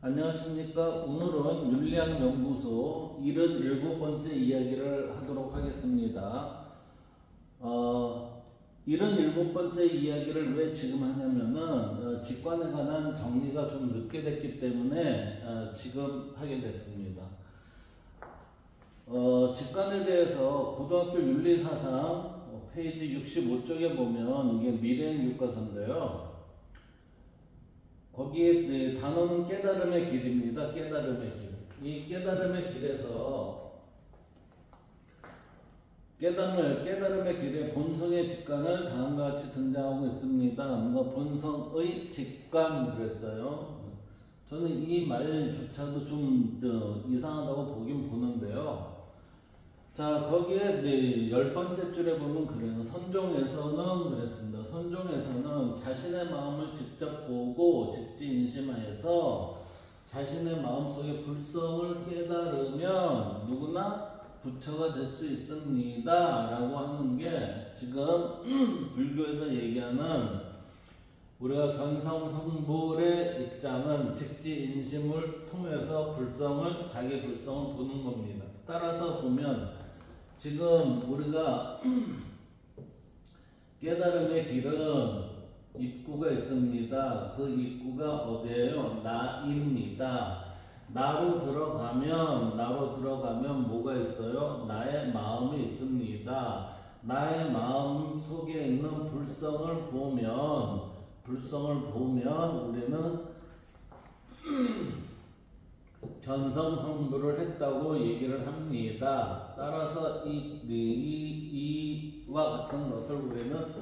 안녕하십니까. 오늘은 윤리학연구소 77번째 이야기를 하도록 하겠습니다. 77번째 이야기를 왜 지금 하냐면은 직관에 관한 정리가 좀 늦게 됐기 때문에 지금 하게 됐습니다. 직관에 대해서 고등학교 윤리사상 페이지 65쪽에 보면 이게 미래행 교과서인데요. 거기에 단어는 깨달음의 길입니다. 깨달음의 길. 이 깨달음의 길에서 깨달음의 길에 본성의 직관을 다음과 같이 등장하고 있습니다. 본성의 직관 그랬어요. 저는 이 말조차도 좀 이상하다고 보긴 보는데요. 자, 거기에 10번째 줄에 보면 그래요. 선종에서는 그랬습니다. 선종에서는 자신의 마음을 직접 보고 직지인심하여서 자신의 마음속의 불성을 깨달으면 누구나 부처가 될 수 있습니다 라고 하는 게 지금 불교에서 얘기하는 우리가 견성성불의 입장은 직지인심을 통해서 자기 불성을 보는 겁니다. 따라서 보면 지금 우리가 깨달음의 길은 입구가 있습니다. 그 입구가 어디예요? 나입니다. 나로 들어가면 뭐가 있어요? 나의 마음이 있습니다. 나의 마음 속에 있는 불성을 보면 우리는 견성성불을 했다고 얘기를 합니다. 따라서 이와 같은 것을 우리는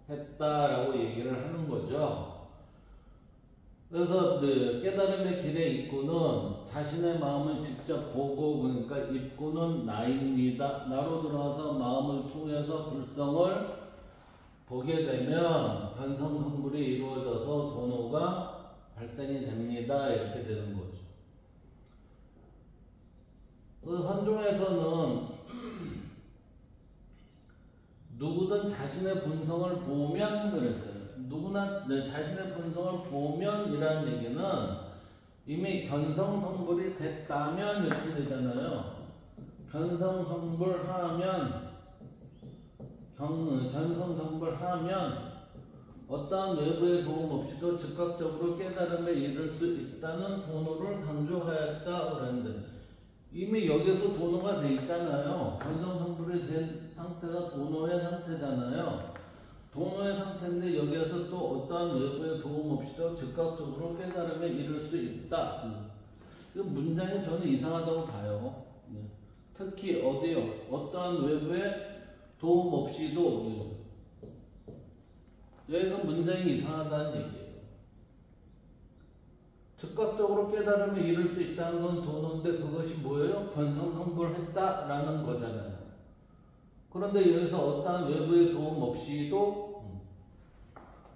도노했다라고 얘기를 하는 거죠. 그래서 깨달음의 길의 입구는 자신의 마음을 직접 보고, 그러니까 입구는 나입니다. 나로 들어와서 마음을 통해서 불성을 보게 되면 견성성불이 이루어져서 도노가 발생이 됩니다. 이렇게 되는 거죠. 그 선종에서는 누구든 자신의 본성을 보면 그랬어요. 누구나 자신의 본성을 보면 이라는 얘기는 이미 견성성불이 됐다면 이렇게 되잖아요. 견성성불하면 어떠한 외부의 도움 없이도 즉각적으로 깨달음에 이를 수 있다는 도노를 강조하였다 그랬는데 이미 여기서 도노가 돼 있잖아요. 견성성불이 된 상태가 도노의 상태잖아요. 도노의 상태인데 여기에서 또 어떠한 외부의 도움 없이도 즉각적으로 깨달음에 이를 수 있다. 이 문장이 저는 이상하다고 봐요. 특히 어디요? 어떠한 외부의 도움 없이도 여기가 문장이 이상하다는 얘기예요. 즉각적으로 깨달음에 이를 수 있다는 건 도노인데 그것이 뭐예요? 견성성불했다라는 거잖아요. 그런데 여기서 어떠한 외부의 도움 없이도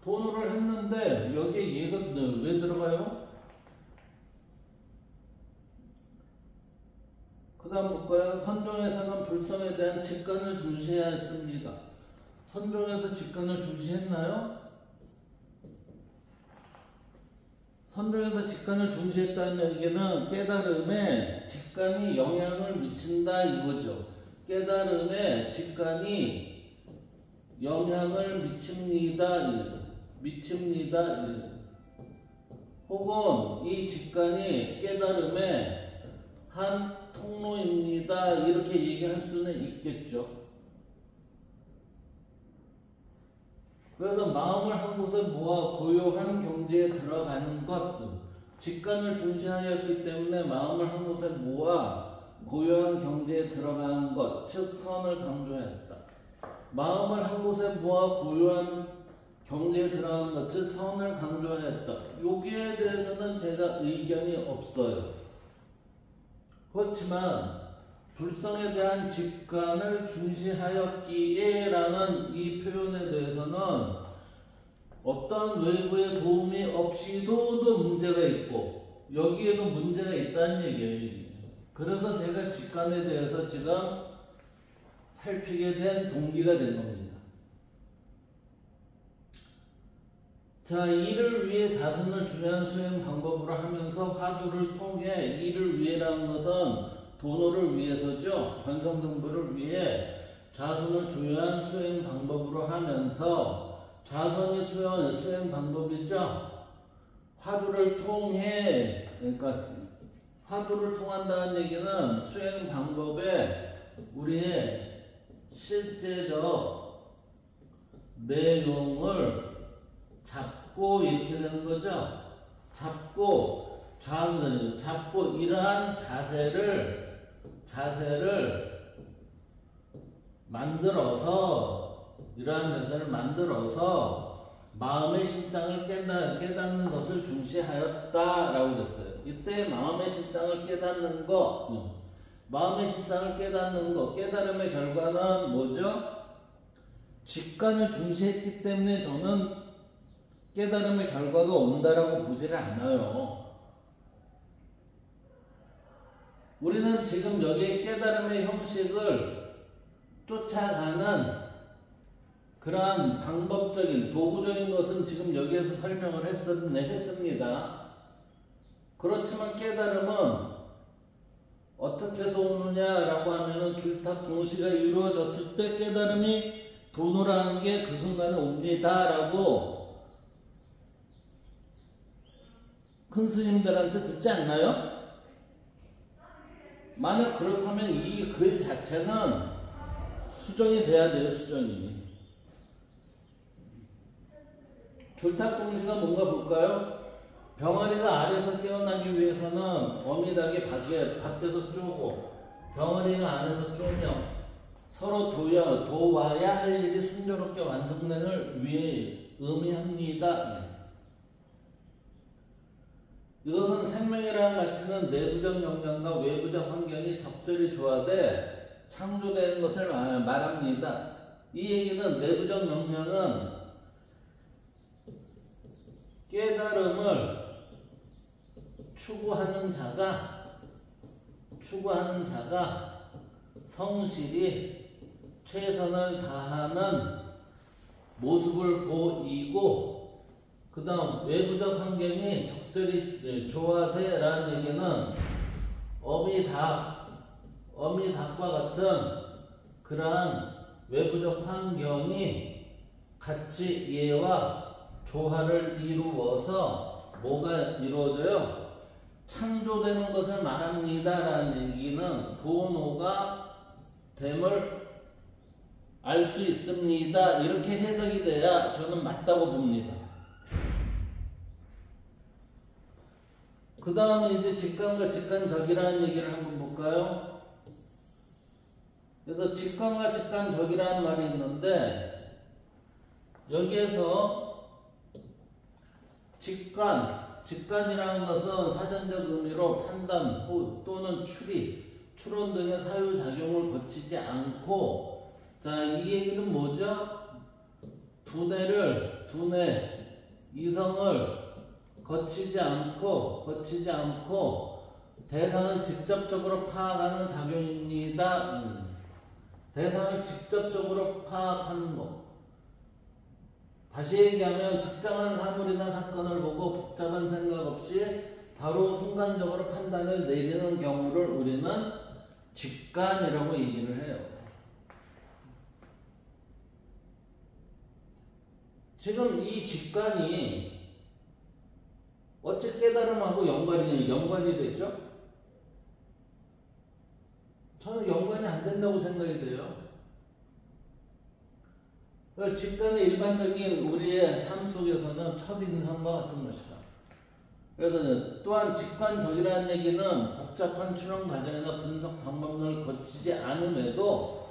도노를 했는데 여기에 얘가 왜 들어가요? 그 다음 볼까요? 선종에서는 불성에 대한 직관을 중시해야 했습니다. 선종에서 직관을 중시했나요? 선종에서 직관을 중시했다는 얘기는 깨달음에 직관이 영향을 미친다 이거죠. 깨달음에 직관이 영향을 미칩니다. 혹은 이 직관이 깨달음의 한 통로입니다. 이렇게 얘기할 수는 있겠죠. 그래서 마음을 한 곳에 모아 고요한 경지에 들어가는 것, 직관을 중시하였기 때문에 마음을 한 곳에 모아 고요한 경지에 들어가는 것, 즉 선을 강조했다. 마음을 한 곳에 모아 고요한 경지에 들어가는 것, 즉 선을 강조했다. 여기에 대해서는 제가 의견이 없어요. 그렇지만 불성에 대한 직관을 중시하였기에 라는 이 표현에 대해서는 어떤 외부의 도움이 없이도 문제가 있고 여기에도 문제가 있다는 얘기예요. 그래서 제가 직관에 대해서 지금 살피게 된 동기가 된 겁니다. 자, 이를 위해 자선을 주한 수행 방법으로 하면서 화두를 통해 이를 위해라는 것은 도노를 위해서죠. 관성성불을 위해 자선을 주한 수행 방법으로 하면서 자선의 수행 방법이죠. 화두를 통해, 그러니까 화두를 통한다는 얘기는 수행 방법에 우리의 실제적 내용을 잡고 이렇게 되는 거죠. 잡고 이러한 자세를 만들어서 마음의 실상을 깨닫는 것을 중시하였다라고 그랬어요. 이때 마음의 실상을 깨닫는 거, 깨달음의 결과는 뭐죠? 직관을 중시했기 때문에 저는 깨달음의 결과가 온다라고 보지를 않아요. 우리는 지금 여기 깨달음의 형식을 쫓아가는 그러한 방법적인 도구적인 것은 지금 여기에서 설명을 했습니다. 그렇지만 깨달음은 어떻게 해서 오느냐라고 하면은 줄탁 동시가 이루어졌을 때 깨달음이 도노라는 게 그 순간에 옵니다라고 큰 스님들한테 듣지 않나요? 만약 그렇다면 이 글 자체는 수정이 돼야 돼요. 수정이. 줄탁동시가 뭔가 볼까요? 병아리가 알에서 깨어나기 위해서는 어미닭이 밖에서 쪼고 병아리가 안에서 쪼며 서로 도와야 할 일이 순조롭게 완성되는 위해 의미합니다. 이것은 생명이라는 가치는 내부적 영향과 외부적 환경이 적절히 조화돼 창조되는 것을 말합니다. 이 얘기는 내부적 영향은 깨달음을 추구하는 자가 성실히 최선을 다하는 모습을 보이고 그 다음 외부적 환경이 적절히 조화되라는 얘기는 어미닭과 같은 그러한 외부적 환경이 같이 얘와 조화를 이루어서 뭐가 이루어져요? 창조되는 것을 말합니다라는 얘기는 도노가 됨을 알 수 있습니다. 이렇게 해석이 돼야 저는 맞다고 봅니다. 그 다음에 이제 직관과 직관적이라는 얘기를 한번 볼까요? 그래서 직관과 직관적이라는 말이 있는데 여기에서 직관이라는 것은 사전적 의미로 판단 또는 추론 등의 사유작용을 거치지 않고 자, 이 얘기는 뭐죠? 두뇌, 이성을 거치지 않고 대상을 직접적으로 파악하는 작용입니다. 대상을 직접적으로 파악하는 것. 다시 얘기하면 특정한 사물이나 사건을 보고 복잡한 생각 없이 바로 순간적으로 판단을 내리는 경우를 우리는 직관이라고 얘기를 해요. 지금 이 직관이 어째 깨달음하고 연관이 됐죠? 저는 연관이 안 된다고 생각이 돼요. 직관의 일반적인 우리의 삶 속에서는 첫인상과 같은 것이다. 그래서 또한 직관적이라는 얘기는 복잡한 추론 과정이나 분석 방법론을 거치지 않음에도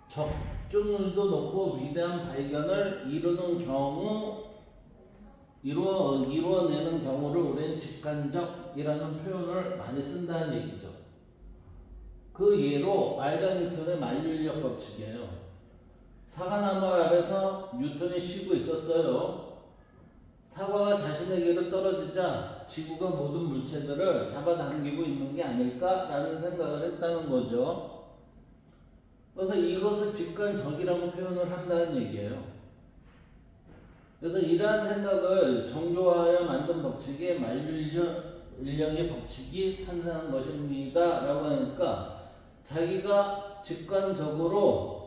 적중률도 높고 위대한 발견을 이루어내는 경우를 우리는 직관적이라는 표현을 많이 쓴다는 얘기죠. 그 예로 아이작 뉴턴의 만유인력 법칙이에요. 사과나무 아래서 뉴턴이 쉬고 있었어요. 사과가 자신에게로 떨어지자 지구가 모든 물체들을 잡아당기고 있는 게 아닐까라는 생각을 했다는 거죠. 그래서 이것을 직관적이라고 표현을 한다는 얘기예요. 그래서 이러한 생각을 정교화하여 만든 법칙이 만유인력의 법칙이 탄생한 것입니다. 라고 하니까 자기가 직관적으로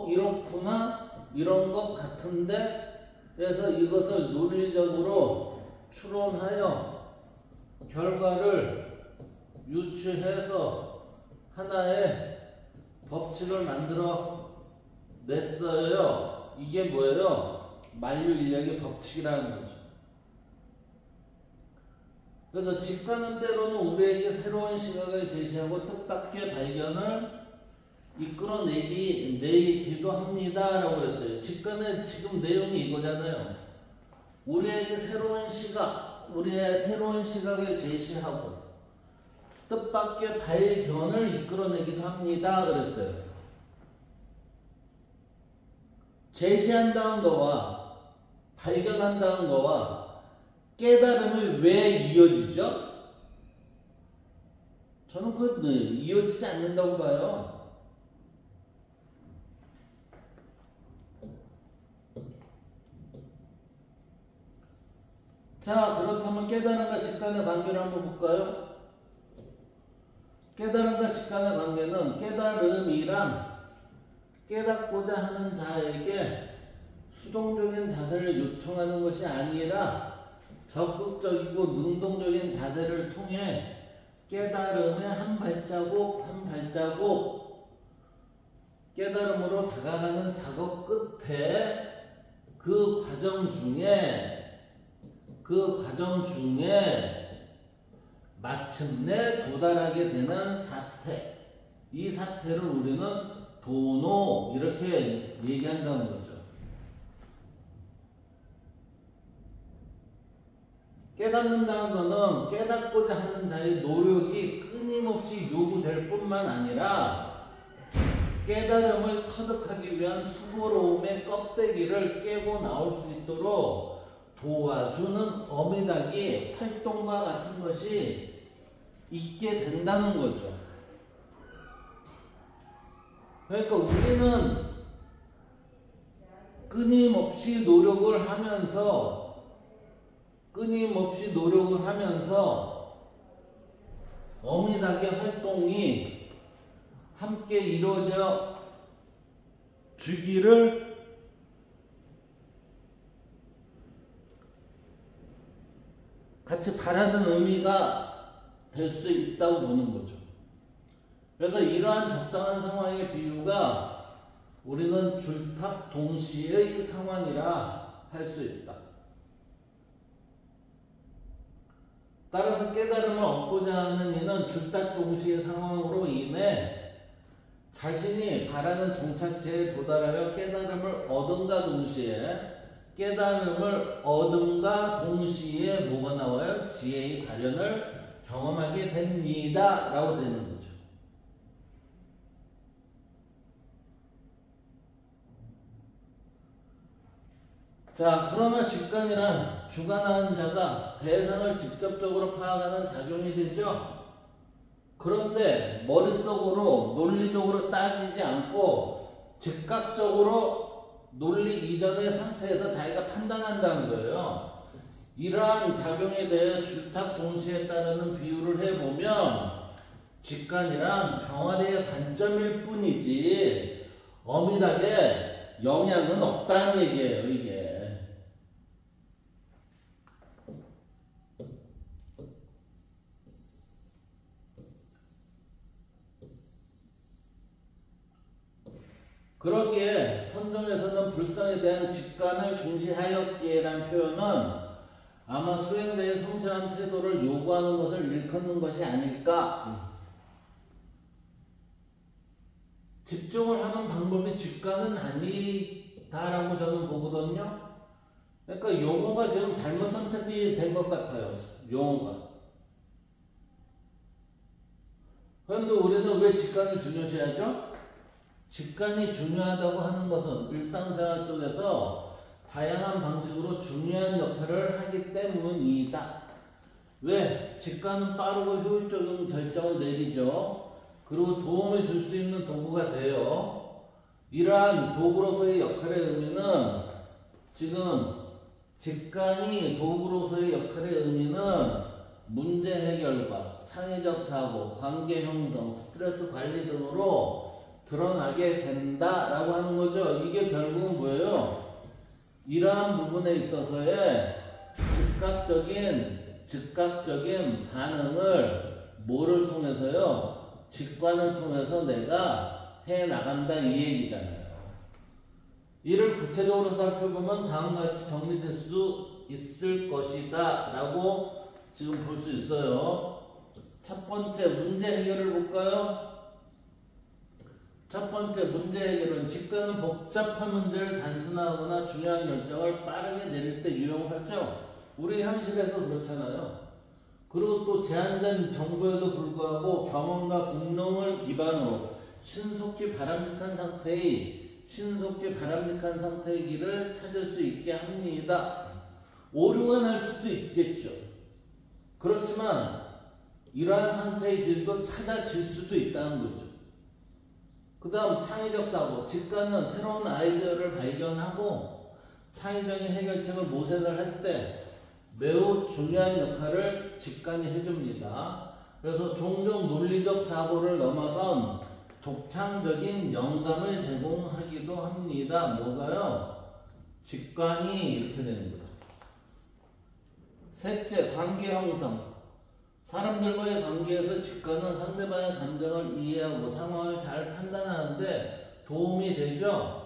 이렇구나 이런 것 같은데 그래서 이것을 논리적으로 추론하여 결과를 유추해서 하나의 법칙을 만들어 냈어요. 이게 뭐예요? 만유인력의 법칙이라는 거죠. 그래서 직관은 때로는 우리에게 새로운 시각을 제시하고 뜻밖의 발견을 이끌어내기도 합니다. 라고 했어요. 직관의 지금 내용이 이거잖아요. 우리에게 우리의 새로운 시각을 제시하고 뜻밖의 발견을 이끌어내기도 합니다. 그랬어요. 제시한다는 거와 발견한다는 거와 깨달음이 왜 이어지죠? 저는 이어지지 않는다고 봐요. 자, 그렇다면 깨달음과 직관의 관계를 한번 볼까요? 깨달음과 직관의 관계는 깨달음이란 깨닫고자 하는 자에게 수동적인 자세를 요청하는 것이 아니라 적극적이고 능동적인 자세를 통해 깨달음의 한 발자국 한 발자국 깨달음으로 다가가는 작업 끝에 그 과정 중에 마침내 도달하게 되는 사태, 이 사태를 우리는 도노 이렇게 얘기한다는 거죠. 깨닫는다는 것은 깨닫고자 하는 자의 노력이 끊임없이 요구될 뿐만 아니라 깨달음을 터득하기 위한 수고로움의 껍데기를 깨고 나올 수 있도록 도와주는 어미닭이 활동과 같은 것이 있게 된다는 거죠. 그러니까 우리는 끊임없이 노력을 하면서 어미닭의 활동이 함께 이루어져 주기를 같이 바라는 의미가 될 수 있다고 보는 거죠. 그래서 이러한 적당한 상황의 비유가 우리는 줄탁 동시의 상황이라 할 수 있다. 따라서 깨달음을 얻고자 하는 이는 줄탁 동시의 상황으로 인해 자신이 바라는 종착지에 도달하여 깨달음을 얻음과 동시에 뭐가 나와요? 지혜의 발현을 경험하게 됩니다. 라고 되는 거죠. 자, 그러나 직관이란 주관하는 자가 대상을 직접적으로 파악하는 작용이 되죠. 그런데 머릿속으로 논리적으로 따지지 않고 즉각적으로 논리 이전의 상태에서 자기가 판단한다는 거예요. 이러한 작용에 대해 줄탁 동시에 따르는 비유를 해보면 직관이란 병아리의 관점일 뿐이지 어미닭에 영향은 없다는 얘기예요. 이게. 그러기에 선종에서는 불성에 대한 직관을 중시하였기에란 표현은 아마 수행대의 성실한 태도를 요구하는 것을 일컫는 것이 아닐까. 집중을 하는 방법이 직관은 아니다라고 저는 보거든요. 그러니까 용어가 지금 잘못 선택이 된 것 같아요. 용어가. 그런데 우리는 왜 직관을 중요시하죠? 직관이 중요하다고 하는 것은 일상생활 속에서 다양한 방식으로 중요한 역할을 하기 때문이다. 왜? 직관은 빠르고 효율적인 결정을 내리죠. 그리고 도움을 줄 수 있는 도구가 돼요. 이러한 도구로서의 역할의 의미는 지금 직관이 도구로서의 역할의 의미는 문제 해결과 창의적 사고, 관계 형성, 스트레스 관리 등으로 드러나게 된다라고 하는 거죠. 이게 결국은 뭐예요? 이러한 부분에 있어서의 즉각적인 반응을 뭐를 통해서요? 직관을 통해서 내가 해 나간다 이 얘기잖아요. 이를 구체적으로 살펴보면 다음과 같이 정리될 수 있을 것이다 라고 지금 볼 수 있어요. 첫 번째 문제 해결을 볼까요? 첫 번째 문제 해결은 직관은 복잡한 문제를 단순화하거나 중요한 결정을 빠르게 내릴 때 유용하죠. 우리 현실에서 그렇잖아요. 그리고 또 제한된 정보에도 불구하고 경험과 공동을 기반으로 신속히 바람직한 상태의 길을 찾을 수 있게 합니다. 오류가 날 수도 있겠죠. 그렇지만 이러한 상태의 길도 찾아질 수도 있다는 거죠. 그 다음 창의적 사고, 직관은 새로운 아이디어를 발견하고 창의적인 해결책을 모색을 할 때 매우 중요한 역할을 직관이 해줍니다. 그래서 종종 논리적 사고를 넘어선 독창적인 영감을 제공하기도 합니다. 뭐가요? 직관이 이렇게 되는 거죠. 셋째, 관계 형성. 사람들과의 관계에서 직관은 상대방의 감정을 이해하고 상황을 잘 판단하는데 도움이 되죠.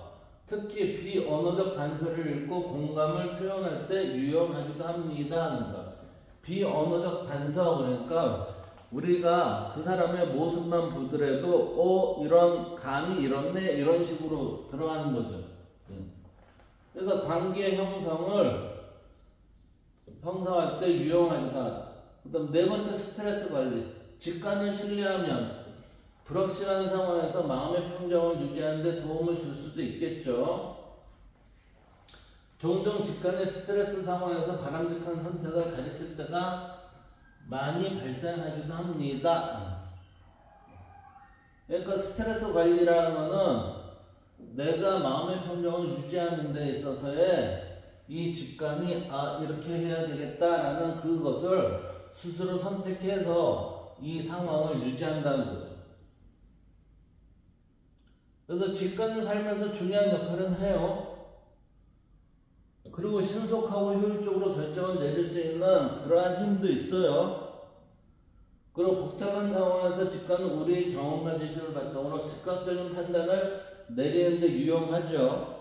특히 비언어적 단서를 읽고 공감을 표현할 때 유용하기도 합니다. 그러니까 비언어적 단서, 그러니까 우리가 그 사람의 모습만 보더라도 이런 감이 이렇네 이런 식으로 들어가는 거죠. 그래서 관계 형성할 때 유용하다. 그 다음 네 번째, 스트레스 관리. 직관을 신뢰하면 불확실한 상황에서 마음의 평정을 유지하는 데 도움을 줄 수도 있겠죠. 종종 직관의 스트레스 상황에서 바람직한 선택을 가리킬 때가 많이 발생하기도 합니다. 그러니까 스트레스 관리라는 거는 내가 마음의 평정을 유지하는 데 있어서의 이 직관이 이렇게 해야 되겠다라는 그것을 스스로 선택해서 이 상황을 유지한다는 거죠. 그래서 직관은 살면서 중요한 역할은 해요. 그리고 신속하고 효율적으로 결정을 내릴 수 있는 그러한 힘도 있어요. 그리고 복잡한 상황에서 직관은 우리의 경험과 지식을 바탕으로 즉각적인 판단을 내리는 데 유용하죠.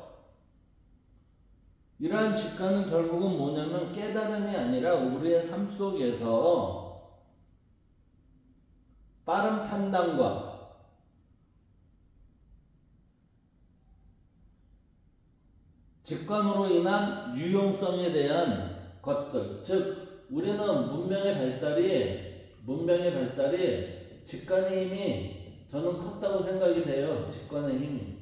이러한 직관은 결국은 뭐냐면 깨달음이 아니라 우리의 삶 속에서 빠른 판단과 직관으로 인한 유용성에 대한 것들, 즉 우리는 문명의 발달이 직관의 힘이 저는 컸다고 생각이 돼요. 직관의 힘이.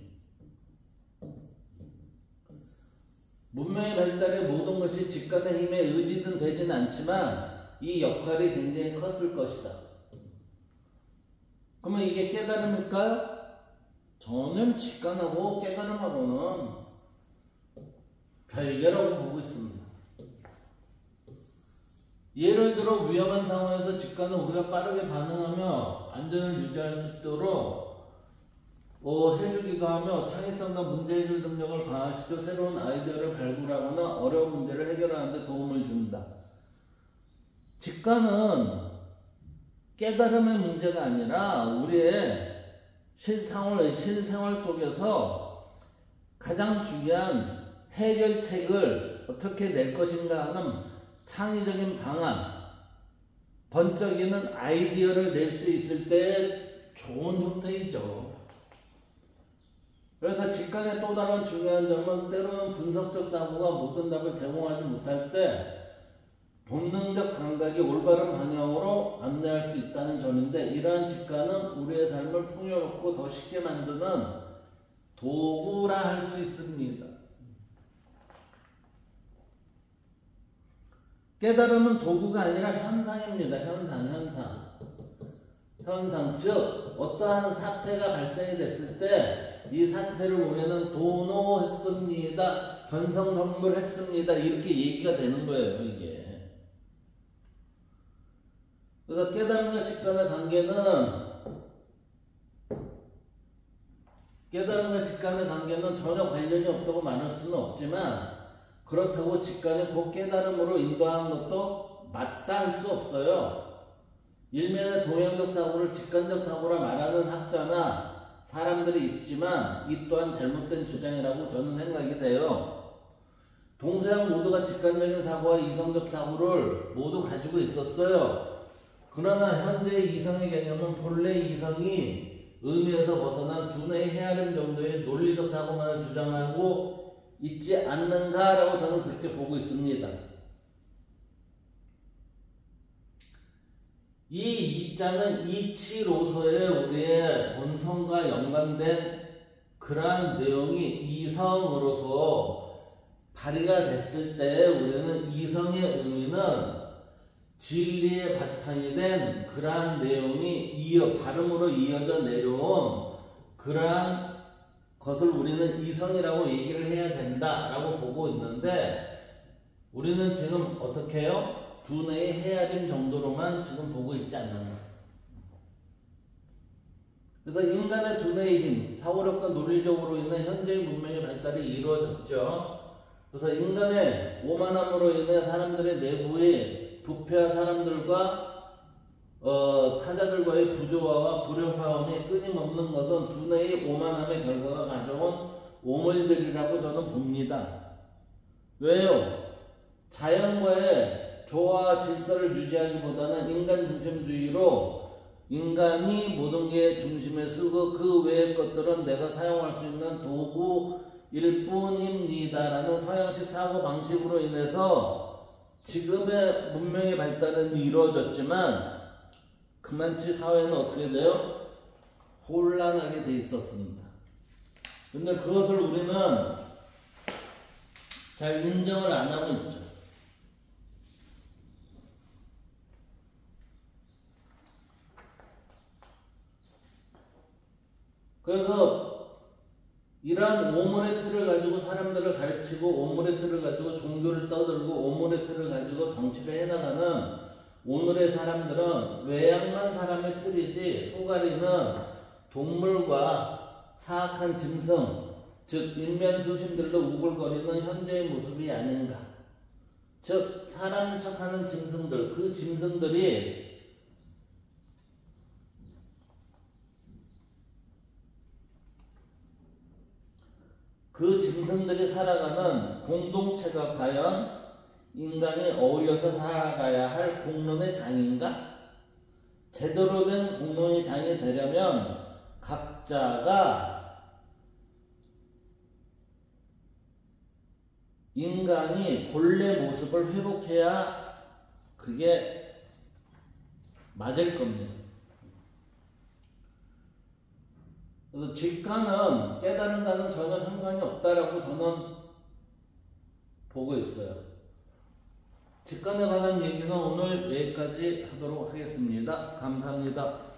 문명의 발달의 모든 것이 직관의 힘에 의지는 되진 않지만 이 역할이 굉장히 컸을 것이다. 그러면 이게 깨달음일까요? 저는 직관하고 깨달음하고는 별개라고 보고 있습니다. 예를 들어 위험한 상황에서 직관은 우리가 빠르게 반응하며 안전을 유지할 수 있도록 해주기도 하며 창의성과 문제 해결 능력을 강화시켜 새로운 아이디어를 발굴하거나 어려운 문제를 해결하는 데 도움을 준다. 직관은 깨달음의 문제가 아니라 우리의 실생활 속에서 가장 중요한 해결책을 어떻게 낼 것인가 하는 창의적인 방안, 번쩍이는 아이디어를 낼 수 있을 때 좋은 형태이죠. 그래서 직관의 또 다른 중요한 점은 때로는 분석적 사고가 모든 답을 제공하지 못할 때 본능적 감각이 올바른 방향으로 안내할 수 있다는 점인데, 이러한 직관은 우리의 삶을 풍요롭고 더 쉽게 만드는 도구라 할 수 있습니다. 깨달음은 도구가 아니라 현상입니다. 현상. 즉 어떠한 사태가 발생이 됐을 때 이 사태를 우리는 도노했습니다. 전성 성불했습니다. 이렇게 얘기가 되는 거예요, 이게. 그래서 깨달음과 직관의 관계는 전혀 관련이 없다고 말할 수는 없지만, 그렇다고 직관이 곧 깨달음으로 인도하는 것도 맞다 할 수 없어요. 일면의 동양적 사고를 직관적 사고라 말하는 학자나 사람들이 있지만 이 또한 잘못된 주장이라고 저는 생각이 돼요. 동서양 모두가 직관적인 사고와 이성적 사고를 모두 가지고 있었어요. 그러나 현재의 이성의 개념은 본래 이성이 의미에서 벗어난 두뇌의 헤아림 정도의 논리적 사고만을 주장하고 있지 않는가라고 저는 그렇게 보고 있습니다. 이 이자는 이치로서의 우리의 본성과 연관된 그러한 내용이 이성으로서 발휘가 됐을 때 우리는 이성의 의미는 진리의 바탕이 된 그러한 내용이 발음으로 이어져 내려온 그러한 것을 우리는 이성이라고 얘기를 해야 된다라고 보고 있는데, 우리는 지금 어떻게 해요? 두뇌의 헤아림 정도로만 지금 보고 있지 않나요? 그래서 인간의 두뇌의 힘, 사고력과 논리력으로 인해 현재의 문명의 발달이 이루어졌죠. 그래서 인간의 오만함으로 인해 사람들의 내부의 부패와 사람들과 타자들과의 부조화와 불협화음이 끊임없는 것은 두뇌의 오만함의 결과가 가져온 오물들이라고 저는 봅니다. 왜요? 자연과의 조화와 질서를 유지하기보다는 인간 중심주의로 인간이 모든 게 중심에 쓰고 그 외의 것들은 내가 사용할 수 있는 도구일 뿐입니다라는 서양식 사고방식으로 인해서 지금의 문명의 발달은 이루어졌지만 그만치 사회는 어떻게 돼요? 혼란하게 돼 있었습니다. 근데 그것을 우리는 잘 인정을 안 하고 있죠. 그래서 이러한 오물의 틀을 가지고 사람들을 가르치고 오물의 틀을 가지고 종교를 떠들고 오물의 틀을 가지고 정치를 해나가는 오늘의 사람들은 외양만 사람의 틀이지 소가리는 동물과 사악한 짐승, 즉 인면수심들로 우글거리는 현재의 모습이 아닌가. 즉 사람 척하는 짐승들, 그 짐승들이 살아가는 공동체가 과연 인간이 어울려서 살아가야 할 공론의 장인가? 제대로 된 공론의 장이 되려면 각자가 인간이 본래 모습을 회복해야 그게 맞을 겁니다. 그래서 직관은 깨달음과는 전혀 상관이 없다라고 저는 보고 있어요. 직관에 관한 얘기는 오늘 여기까지 하도록 하겠습니다. 감사합니다.